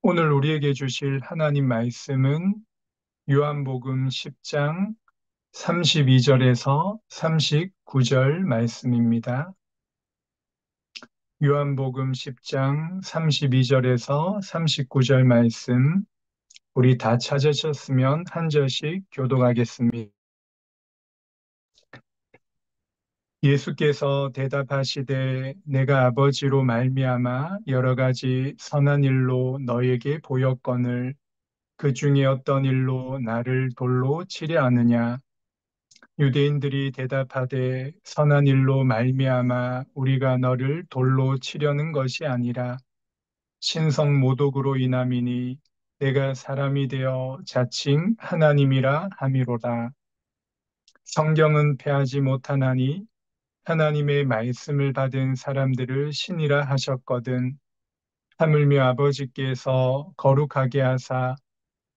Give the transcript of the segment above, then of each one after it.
오늘 우리에게 주실 하나님 말씀은 요한복음 10장 32절에서 39절 말씀입니다. 요한복음 10장 32절에서 39절 말씀, 우리 다 찾으셨으면 한 절씩 교독하겠습니다. 예수께서 대답하시되 내가 아버지로 말미암아 여러 가지 선한 일로 너에게 보였거늘 그 중에 어떤 일로 나를 돌로 치려 하느냐. 유대인들이 대답하되 선한 일로 말미암아 우리가 너를 돌로 치려는 것이 아니라 신성 모독으로 인함이니 내가 사람이 되어 자칭 하나님이라 함이로다. 성경은 패하지 못하나니 하나님의 말씀을 받은 사람들을 신이라 하셨거든. 하물며 아버지께서 거룩하게 하사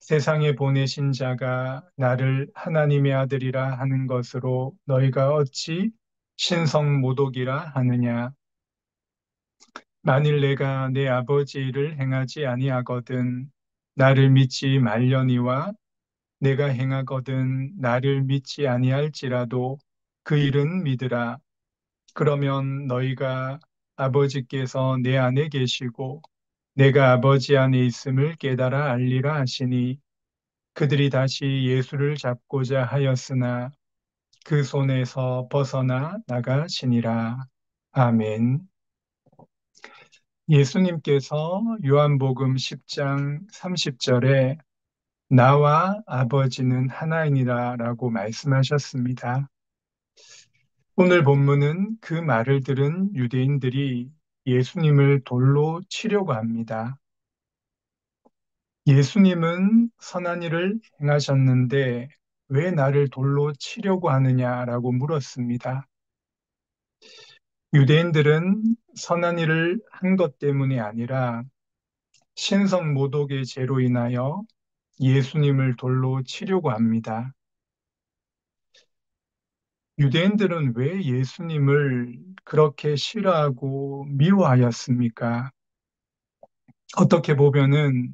세상에 보내신 자가 나를 하나님의 아들이라 하는 것으로 너희가 어찌 신성 모독이라 하느냐. 만일 내가 내 아버지 일을 행하지 아니하거든 나를 믿지 말려니와 내가 행하거든 나를 믿지 아니할지라도 그 일은 믿으라. 그러면 너희가 아버지께서 내 안에 계시고 내가 아버지 안에 있음을 깨달아 알리라 하시니 그들이 다시 예수를 잡고자 하였으나 그 손에서 벗어나 나가시니라. 아멘. 예수님께서 요한복음 10장 30절에 나와 아버지는 하나이니라 라고 말씀하셨습니다. 오늘 본문은 그 말을 들은 유대인들이 예수님을 돌로 치려고 합니다. 예수님은 선한 일을 행하셨는데 왜 나를 돌로 치려고 하느냐라고 물었습니다. 유대인들은 선한 일을 한 것 때문이 아니라 신성 모독의 죄로 인하여 예수님을 돌로 치려고 합니다. 유대인들은 왜 예수님을 그렇게 싫어하고 미워하였습니까? 어떻게 보면은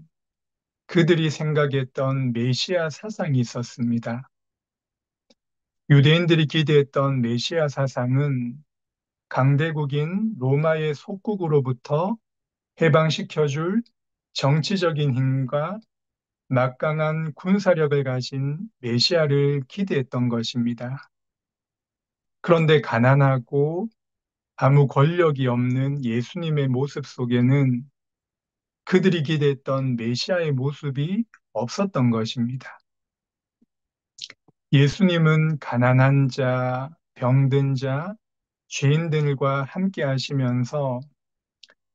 그들이 생각했던 메시아 사상이 있었습니다. 유대인들이 기대했던 메시아 사상은 강대국인 로마의 속국으로부터 해방시켜줄 정치적인 힘과 막강한 군사력을 가진 메시아를 기대했던 것입니다. 그런데 가난하고 아무 권력이 없는 예수님의 모습 속에는 그들이 기대했던 메시아의 모습이 없었던 것입니다. 예수님은 가난한 자, 병든 자, 죄인들과 함께 하시면서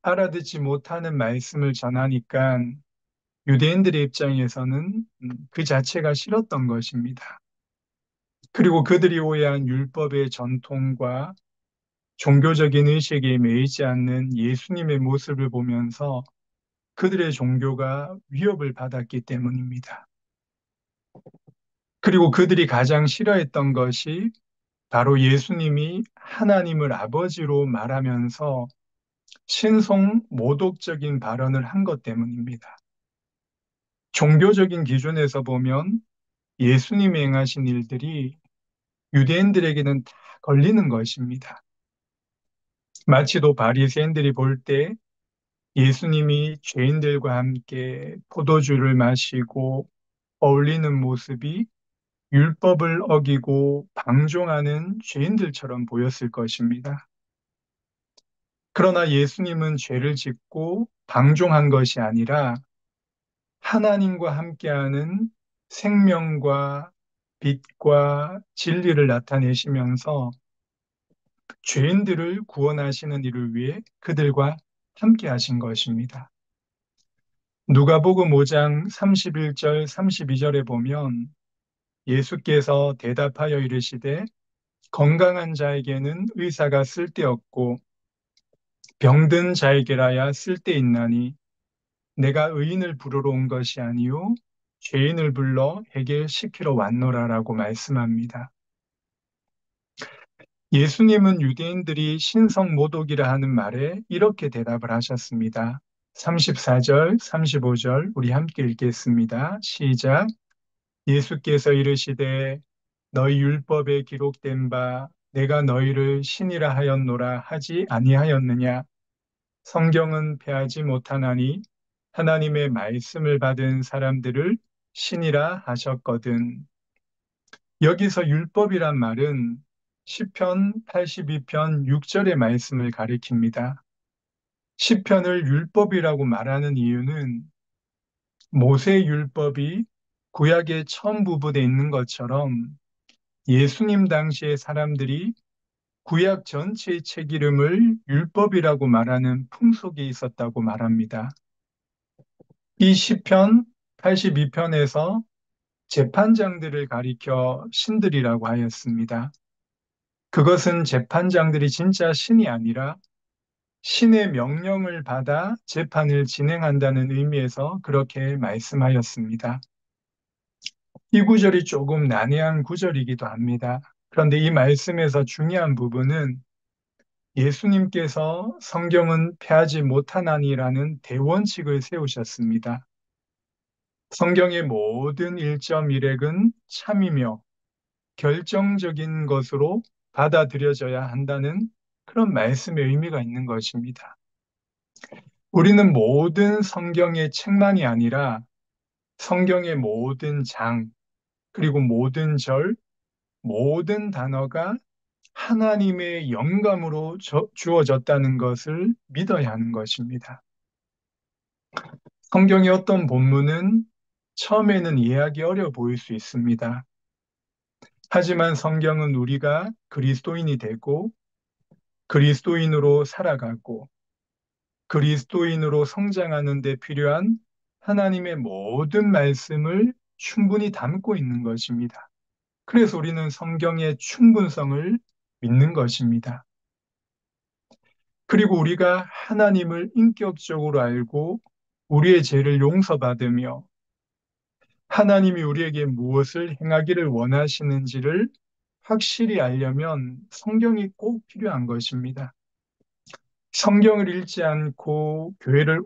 알아듣지 못하는 말씀을 전하니까 유대인들의 입장에서는 그 자체가 싫었던 것입니다. 그리고 그들이 오해한 율법의 전통과 종교적인 의식에 매이지 않는 예수님의 모습을 보면서 그들의 종교가 위협을 받았기 때문입니다. 그리고 그들이 가장 싫어했던 것이 바로 예수님이 하나님을 아버지로 말하면서 신성 모독적인 발언을 한 것 때문입니다. 종교적인 기준에서 보면 예수님이 행하신 일들이 유대인들에게는 다 걸리는 것입니다. 마치도 바리새인들이 볼 때 예수님이 죄인들과 함께 포도주를 마시고 어울리는 모습이 율법을 어기고 방종하는 죄인들처럼 보였을 것입니다. 그러나 예수님은 죄를 짓고 방종한 것이 아니라 하나님과 함께하는 생명과 빛과 진리를 나타내시면서 죄인들을 구원하시는 일을 위해 그들과 함께 하신 것입니다. 누가복음 5장 31절 32절에 보면 예수께서 대답하여 이르시되 건강한 자에게는 의사가 쓸데없고 병든 자에게라야 쓸데있나니 내가 의인을 부르러 온 것이 아니요 죄인을 불러 해결시키러 왔노라라고 말씀합니다. 예수님은 유대인들이 신성 모독이라 하는 말에 이렇게 대답을 하셨습니다. 34절, 35절 우리 함께 읽겠습니다. 시작. 예수께서 이르시되 너희 율법에 기록된 바 내가 너희를 신이라 하였노라 하지 아니하였느냐. 성경은 패하지 못하나니 하나님의 말씀을 받은 사람들을 신이라 하셨거든. 여기서 율법이란 말은 시편 82편 6절의 말씀을 가리킵니다. 시편을 율법이라고 말하는 이유는 모세 율법이 구약의 처음 부분에 있는 것처럼 예수님 당시의 사람들이 구약 전체의 책 이름을 율법이라고 말하는 풍속이 있었다고 말합니다. 이 시편 82편에서 재판장들을 가리켜 신들이라고 하였습니다. 그것은 재판장들이 진짜 신이 아니라 신의 명령을 받아 재판을 진행한다는 의미에서 그렇게 말씀하였습니다. 이 구절이 조금 난해한 구절이기도 합니다. 그런데 이 말씀에서 중요한 부분은 예수님께서 성경은 패하지 못하나니라는 대원칙을 세우셨습니다. 성경의 모든 1.1핵은 참이며 결정적인 것으로 받아들여져야 한다는 그런 말씀의 의미가 있는 것입니다. 우리는 모든 성경의 책만이 아니라 성경의 모든 장, 그리고 모든 절, 모든 단어가 하나님의 영감으로 주어졌다는 것을 믿어야 하는 것입니다. 성경의 어떤 본문은 처음에는 이해하기 어려워 보일 수 있습니다. 하지만 성경은 우리가 그리스도인이 되고 그리스도인으로 살아가고 그리스도인으로 성장하는 데 필요한 하나님의 모든 말씀을 충분히 담고 있는 것입니다. 그래서 우리는 성경의 충분성을 믿는 것입니다. 그리고 우리가 하나님을 인격적으로 알고 우리의 죄를 용서받으며 하나님이 우리에게 무엇을 행하기를 원하시는지를 확실히 알려면 성경이 꼭 필요한 것입니다. 성경을 읽지 않고 교회를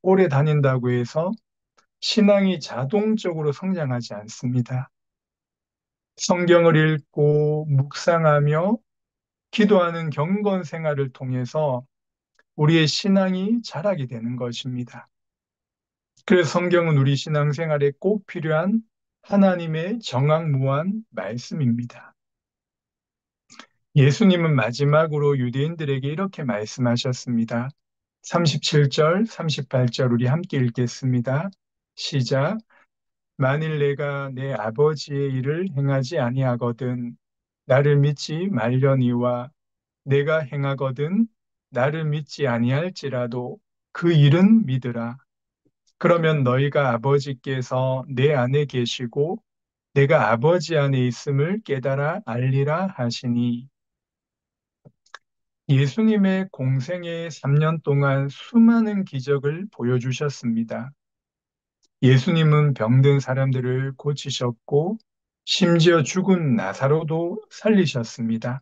오래 다닌다고 해서 신앙이 자동적으로 성장하지 않습니다. 성경을 읽고 묵상하며 기도하는 경건 생활을 통해서 우리의 신앙이 자라게 되는 것입니다. 그래서 성경은 우리 신앙생활에 꼭 필요한 하나님의 정확무한 말씀입니다. 예수님은 마지막으로 유대인들에게 이렇게 말씀하셨습니다. 37절, 38절 우리 함께 읽겠습니다. 시작. 만일 내가 내 아버지의 일을 행하지 아니하거든 나를 믿지 말려니와 내가 행하거든 나를 믿지 아니할지라도 그 일은 믿으라. 그러면 너희가 아버지께서 내 안에 계시고 내가 아버지 안에 있음을 깨달아 알리라 하시니. 예수님의 공생의 3년 동안 수많은 기적을 보여주셨습니다. 예수님은 병든 사람들을 고치셨고 심지어 죽은 나사로도 살리셨습니다.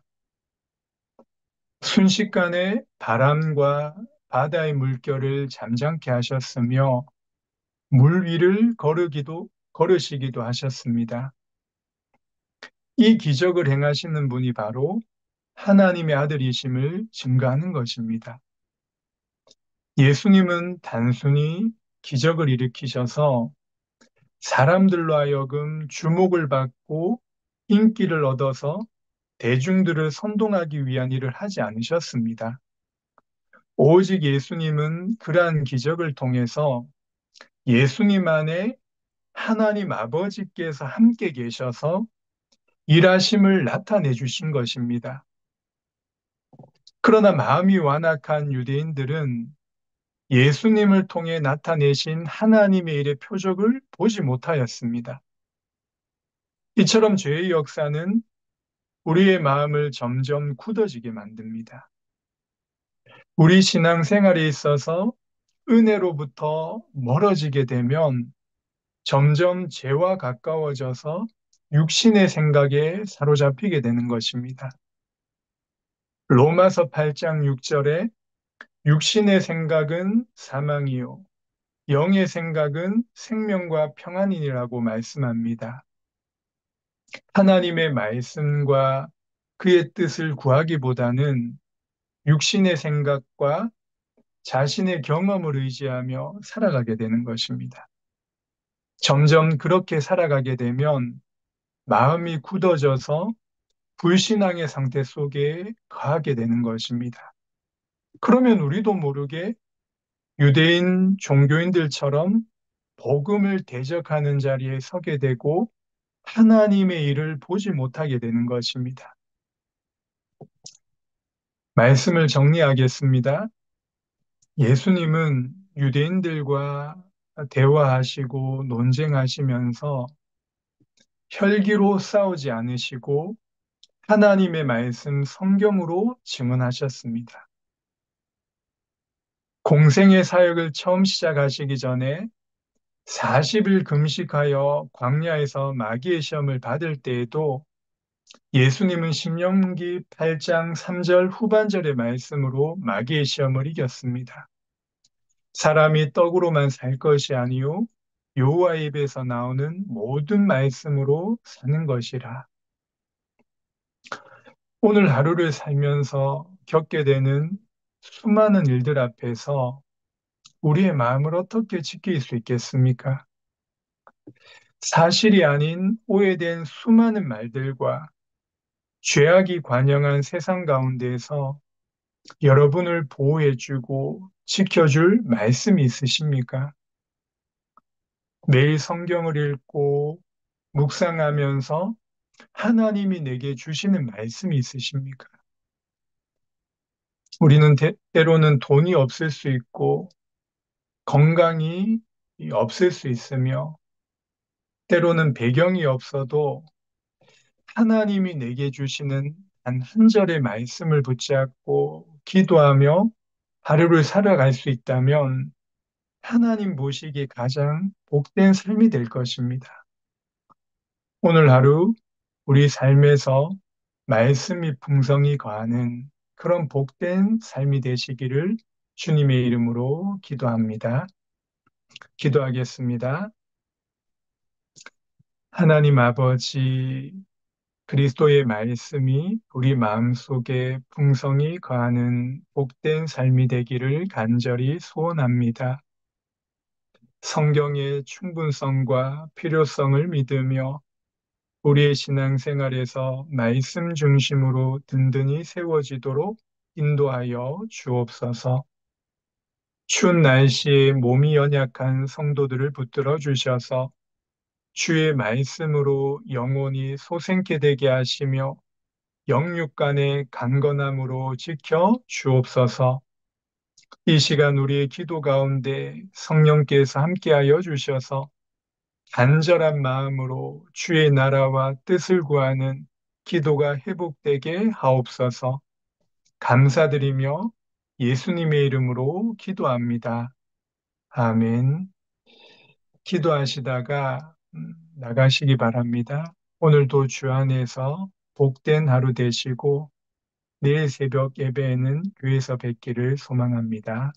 순식간에 바람과 바다의 물결을 잠잠케 하셨으며 물 위를 걸으시기도 하셨습니다. 이 기적을 행하시는 분이 바로 하나님의 아들이심을 증거하는 것입니다. 예수님은 단순히 기적을 일으키셔서 사람들로 하여금 주목을 받고 인기를 얻어서 대중들을 선동하기 위한 일을 하지 않으셨습니다. 오직 예수님은 그러한 기적을 통해서 예수님 안에 하나님 아버지께서 함께 계셔서 일하심을 나타내 주신 것입니다. 그러나 마음이 완악한 유대인들은 예수님을 통해 나타내신 하나님의 일의 표적을 보지 못하였습니다. 이처럼 죄의 역사는 우리의 마음을 점점 굳어지게 만듭니다. 우리 신앙생활에 있어서 은혜로부터 멀어지게 되면 점점 죄와 가까워져서 육신의 생각에 사로잡히게 되는 것입니다. 로마서 8장 6절에 육신의 생각은 사망이요. 영의 생각은 생명과 평안이라고 말씀합니다. 하나님의 말씀과 그의 뜻을 구하기보다는 육신의 생각과 자신의 경험을 의지하며 살아가게 되는 것입니다. 점점 그렇게 살아가게 되면 마음이 굳어져서 불신앙의 상태 속에 거하게 되는 것입니다. 그러면 우리도 모르게 유대인 종교인들처럼 복음을 대적하는 자리에 서게 되고 하나님의 일을 보지 못하게 되는 것입니다. 말씀을 정리하겠습니다. 예수님은 유대인들과 대화하시고 논쟁하시면서 혈기로 싸우지 않으시고 하나님의 말씀 성경으로 증언하셨습니다. 공생의 사역을 처음 시작하시기 전에 40일 금식하여 광야에서 마귀의 시험을 받을 때에도 예수님은 신명기 8장 3절 후반절의 말씀으로 마귀의 시험을 이겼습니다. 사람이 떡으로만 살 것이 아니요 여호와 입에서 나오는 모든 말씀으로 사는 것이라. 오늘 하루를 살면서 겪게 되는 수많은 일들 앞에서 우리의 마음을 어떻게 지킬 수 있겠습니까? 사실이 아닌 오해된 수많은 말들과 죄악이 관영한 세상 가운데에서 여러분을 보호해주고 지켜줄 말씀이 있으십니까? 매일 성경을 읽고 묵상하면서 하나님이 내게 주시는 말씀이 있으십니까? 우리는 때로는 돈이 없을 수 있고 건강이 없을 수 있으며 때로는 배경이 없어도 하나님이 내게 주시는 단 한 절의 말씀을 붙잡고 기도하며 하루를 살아갈 수 있다면 하나님 보시기에 가장 복된 삶이 될 것입니다. 오늘 하루 우리 삶에서 말씀이 풍성히 거하는 그런 복된 삶이 되시기를 주님의 이름으로 기도합니다. 기도하겠습니다. 하나님 아버지, 그리스도의 말씀이 우리 마음속에 풍성히 거하는 복된 삶이 되기를 간절히 소원합니다. 성경의 충분성과 필요성을 믿으며 우리의 신앙생활에서 말씀 중심으로 든든히 세워지도록 인도하여 주옵소서. 추운 날씨에 몸이 연약한 성도들을 붙들어 주셔서 주의 말씀으로 영혼이 소생케 되게 하시며 영육간의 강건함으로 지켜 주옵소서. 이 시간 우리의 기도 가운데 성령께서 함께하여 주셔서 간절한 마음으로 주의 나라와 뜻을 구하는 기도가 회복되게 하옵소서. 감사드리며 예수님의 이름으로 기도합니다. 아멘. 기도하시다가 나가시기 바랍니다. 오늘도 주 안에서 복된 하루 되시고 내일 새벽 예배에는 교회에서 뵙기를 소망합니다.